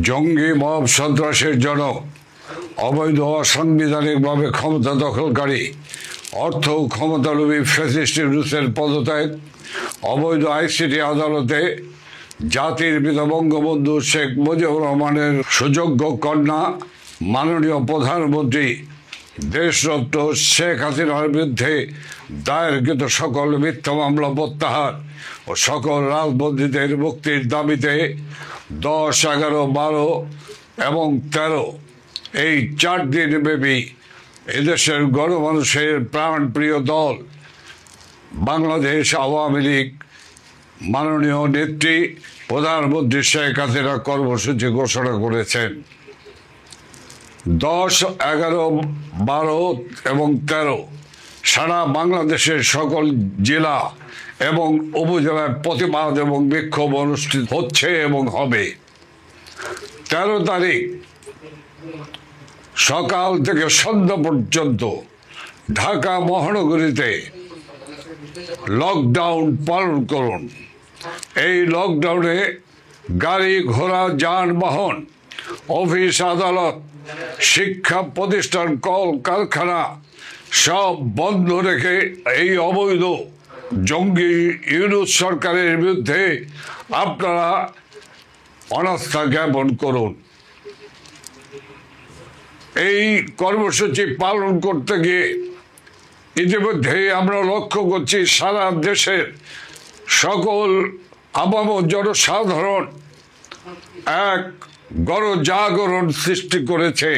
জঙ্গি মব সন্ত্রাসের জনক, অবৈধ অসাংবিধানিকভাবে ক্ষমতা দখলকারী, অর্থ ক্ষমতালোভী ফ্যাসিস্ট ইউনূসের পদত্যাগ, অবৈধ আইসিটি আদালতে জাতির পিতা বঙ্গবন্ধু শেখ মুজিবুর রহমানের সুযোগ্য কন্যা মাননীয় প্রধানমন্ত্রী দেশরত্ন শেখ হাসিনার বিরুদ্ধে দায়েরকৃত সকল মিথ্যা মামলা প্রত্যাহার ও সকল রাজবন্দীদের মুক্তির দাবিতে 10, 11, 12 এবং 13 এই 4 দিন ব্যাপী এদেশের গণমানুষের প্রাণপ্রিয় দল বাংলাদেশ আওয়ামী লীগ মাননীয় নেত্রী প্রধানমন্ত্রী শেখ হাসিনা কর্মসূচি ঘোষণা করেছেন। 10, 11, 12 এবং 13 সারা বাংলাদেশের সকল জেলা এবং উপজেলায় প্রতিবাদ এবং বিক্ষোভ অনুষ্ঠিত হচ্ছে এবং হবে। 13 তারিখ সকাল থেকে সন্ধ্যা পর্যন্ত ঢাকা মহানগরীতে লকডাউন পালন করুন। এই লকডাউনে গাড়ি ঘোড়া যানবাহন, অফিস আদালত, শিক্ষা প্রতিষ্ঠান, কল কারখানা সব বন্ধ রেখে এই অবৈধ জঙ্গি ইউনূস সরকারের বিরুদ্ধে আপনারা অনাস্থা জ্ঞাপন করুন। এই কর্মসূচি পালন করতে গিয়ে ইতিমধ্যে আমরা লক্ষ্য করছি সারা দেশের সকল আপাম জনসাধারণ এক গণজাগরণ সৃষ্টি করেছে।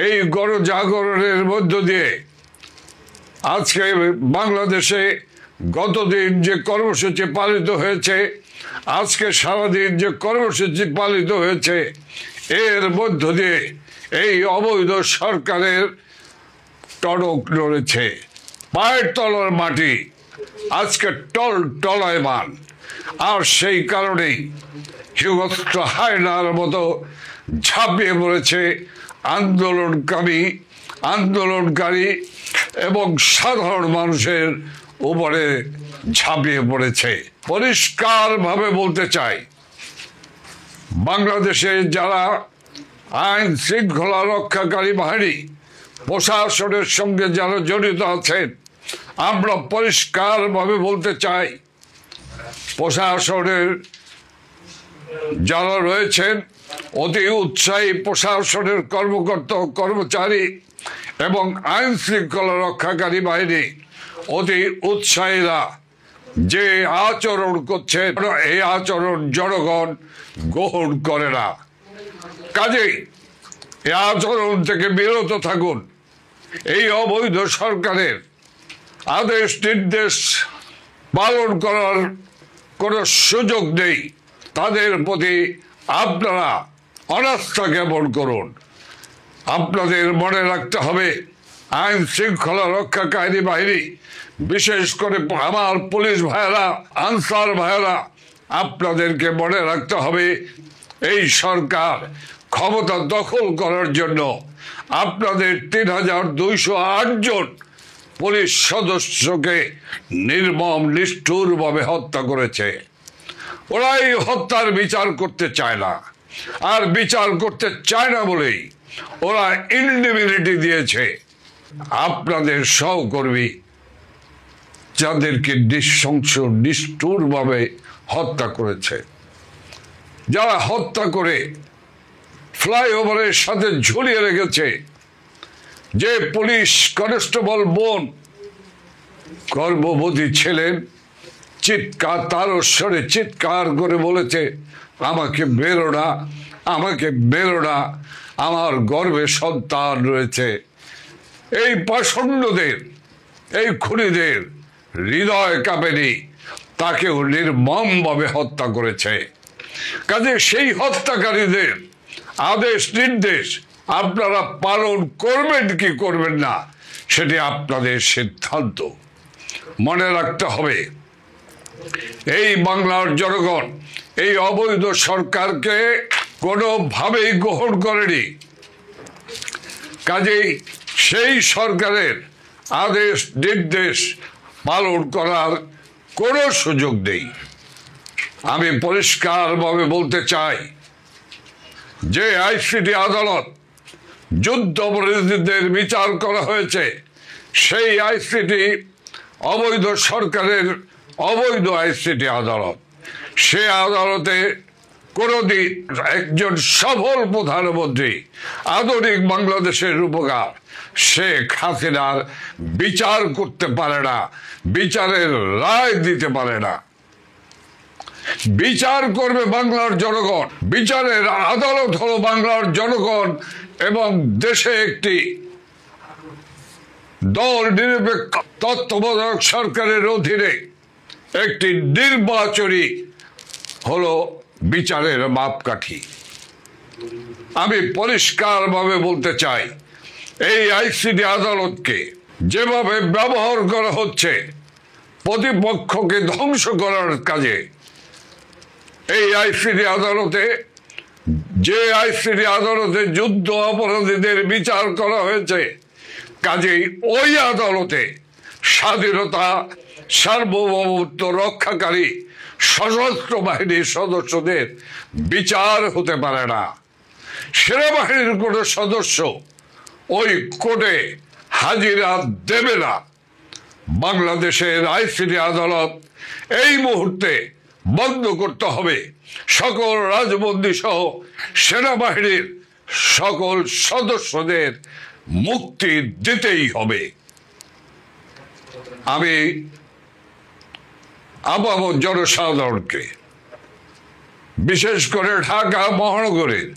এই গণজাগরণের মধ্য দিয়ে আজকে বাংলাদেশে গতদিন যে কর্মসূচি পালিত হয়েছে, আজকে সারাদিন যে কর্মসূচি পালিত হয়েছে, এর মধ্য দিয়ে এই অবৈধ সরকারের টনক নড়েছে। পায়ের তলার মাটি আজকে টলায়মান। আর সেই কারণেই হিংস্র হায়নার মতো ঝাঁপিয়ে পড়েছে আন্দোলনকারী এবং সাধারণ মানুষের উপরে ঝাঁপিয়ে পড়েছে। পরিষ্কারভাবে বলতে চাই, বাংলাদেশে যারা আইন শৃঙ্খলা রক্ষাকারী বাহিনী প্রশাসনের সঙ্গে যারা জড়িত আছেন, আমরা পরিষ্কারভাবে বলতে চাই, প্রশাসনের যারা রয়েছেন অতি উৎসাহী প্রশাসনের কর্মকর্তা কর্মচারী এবং আইন শৃঙ্খলা রক্ষাকারী বাহিনী অতি উৎসাহীরা যে আচরণ করছেন, এই আচরণ জনগণ গ্রহণ করে না। কাজেই এই আচরণ থেকে বিরত থাকুন। এই অবৈধ সরকারের আদেশ নির্দেশ পালন করার কোনো সুযোগ নেই। তাদের প্রতি আপনারা অনাস্থা জ্ঞাপন করুন। আপনাদের মনে রাখতে হবে, আইন শৃঙ্খলা রক্ষাকারী বাহিনী, বিশেষ করে আমার পুলিশ ভাইয়েরা, আনসার ভাইয়েরা, আপনাদেরকে মনে রাখতে হবে, এই সরকার ক্ষমতা দখল করার জন্য আপনাদের 3208 জন পুলিশ সদস্যকে নির্মম নিষ্ঠুরভাবে হত্যা করেছে। ওরা এই হত্যার বিচার করতে চায় না, আর বিচার করতে চায় না বলেই ওরা ইনডিমিনিটি দিয়েছে আপনাদের সহকর্মী, যাদেরকে নৃশংস নিষ্ঠুরভাবে হত্যা করেছে, যারা হত্যা করে ফ্লাইওভারের সাথে ঝুলিয়ে রেখেছে। যে পুলিশ কনস্টেবল বোন গর্ভবতী ছিলেন, তার স্বরে চিৎকার করে বলেছে, আমাকে বেরো না, আমাকে বেরো না, আমার গর্ভে সন্তান রয়েছে। এই পাষণ্ডদের, এই খুনিদের হৃদয় কাঁপেনি, তাকেও নির্মমভাবে হত্যা করেছে। কাজে সেই হত্যাকারীদের আদেশ নির্দেশ আপনারা পালন করবেন কি করবেন না, সেটি আপনাদের সিদ্ধান্ত। মনে রাখতে হবে, এই বাংলার জনগণ এই অবৈধ সরকারকে কোনোভাবেই গ্রহণ করেনি। কাজেই সেই সরকারের আদেশ নির্দেশ পালন করার কোনো সুযোগ নেই। আমি পরিষ্কারভাবে বলতে চাই, যে আইসিটি আদালত যুদ্ধ অপরাধীদের বিচার করা হয়েছে, সেই আইসিটি অবৈধ সরকারের অবৈধ আইসিটি আদালত। সে আদালতে কোনদিন একজন সফল প্রধানমন্ত্রী আধুনিক বাংলাদেশের রূপকার শেখ হাসিনার বিচার করতে পারে না, বিচারের রায় দিতে পারে না। বিচার করবে বাংলার জনগণ। বিচারের আদালত হলো বাংলার জনগণ এবং দেশে একটি দল নিরপেক্ষ তত্ত্বাবধায়ক সরকারের অধীনে একটি নির্বাচনী হলো বিচারের মাপকাঠি। আমি পরিষ্কারভাবে বলতে চাই, এই আইসিটি আদালতকে যেভাবে ব্যবহার করা হচ্ছে প্রতিপক্ষকে ধ্বংস করার কাজে, এই আইসিটি আদালতে যে আইসিটি আদালতে যুদ্ধ অপরাধীদের বিচার করা হয়েছে, কাজেই ওই আদালতে স্বাধীনতা সার্বভৌমত্ব রক্ষাকারী সশস্ত্র বাহিনীর সদস্যদের বিচার হতে পারে না। সেনাবাহিনীর কোনো সদস্য ওই কোর্টে হাজিরা দেবে না। বাংলাদেশের আইসিটি আদালত এই মুহূর্তে বন্ধ করতে হবে। সকল রাজবন্দী সহ সেনাবাহিনীর সকল সদস্যদের মুক্তি দিতেই হবে। আমি আপামর জনসাধারণকে, বিশেষ করে ঢাকা মহানগরের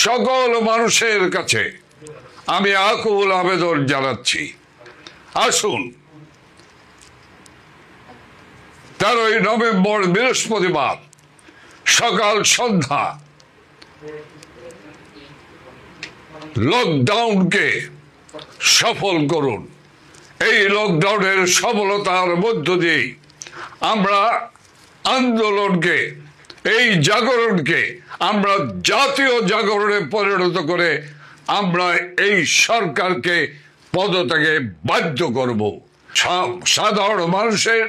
সকল মানুষের কাছে আমি আকুল আবেদন জানাচ্ছি, আসুন 13ই নভেম্বর বৃহস্পতিবার সকাল সন্ধ্যা লকডাউনকে সফল করুন। এই লকডাউনের সফলতার মধ্য দিয়ে আমরা আন্দোলনকে, এই জাগরণকে আমরা জাতীয় জাগরণে পরিণত করে আমরা এই সরকারকে পদত্যাগে বাধ্য করব। সাধারণ মানুষের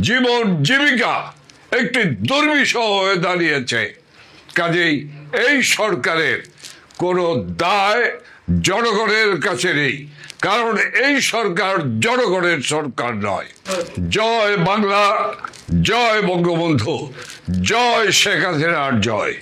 জীবন জীবিকা একটি দুর্বিষহ হয়ে দাঁড়িয়েছে। কাজেই এই সরকারের কোনো দায় জনগণের কাছে নেই, কারণ এই সরকার জনগণের সরকার নয়। জয় বাংলা, জয় বঙ্গবন্ধু, জয় শেখ হাসিনার জয়।